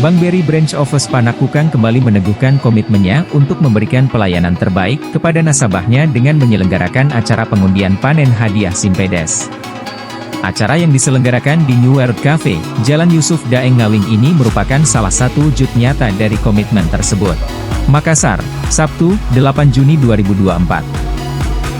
Bank BRI Branch Office Panakukang kembali meneguhkan komitmennya untuk memberikan pelayanan terbaik kepada nasabahnya dengan menyelenggarakan acara pengundian panen hadiah Simpedes. Acara yang diselenggarakan di New World Cafe, Jalan Yusuf Daeng Ngawing ini merupakan salah satu wujud nyata dari komitmen tersebut. Makassar, Sabtu, 8 Juni 2024.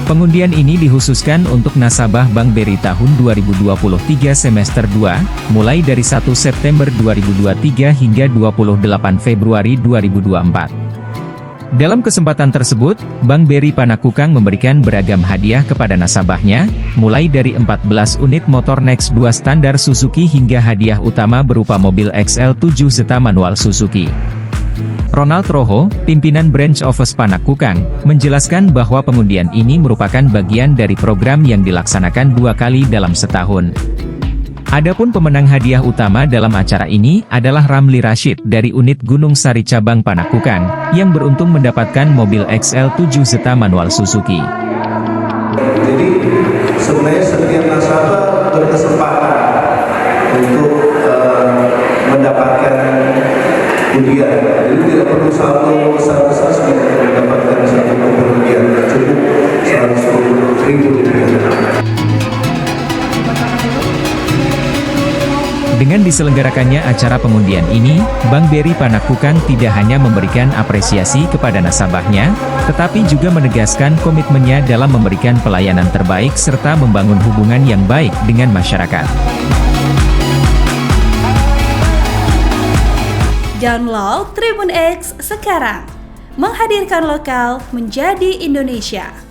Pengundian ini dikhususkan untuk nasabah Bank BRI tahun 2023 semester 2, mulai dari 1 September 2023 hingga 28 Februari 2024. Dalam kesempatan tersebut, Bank BRI Panakukang memberikan beragam hadiah kepada nasabahnya, mulai dari 14 unit motor Next 2 standar Suzuki hingga hadiah utama berupa mobil XL7 serta manual Suzuki. Ronald Roho, pimpinan Branch Office Panakukang, menjelaskan bahwa pengundian ini merupakan bagian dari program yang dilaksanakan 2 kali dalam setahun. Adapun pemenang hadiah utama dalam acara ini adalah Ramli Rashid dari unit Gunung Sari Cabang Panakukang, yang beruntung mendapatkan mobil XL7 serta manual Suzuki. Jadi sebenarnya setiap nasabah berkesempatan untuk mendapatkan undian. Jadi tidak perlu satu besar-besar untuk mendapatkan satu undian, cukup 100.000 rupiah. Dengan diselenggarakannya acara pengundian ini, Bank BRI Panakukang tidak hanya memberikan apresiasi kepada nasabahnya, tetapi juga menegaskan komitmennya dalam memberikan pelayanan terbaik serta membangun hubungan yang baik dengan masyarakat. Download Tribun X sekarang, menghadirkan lokal menjadi Indonesia.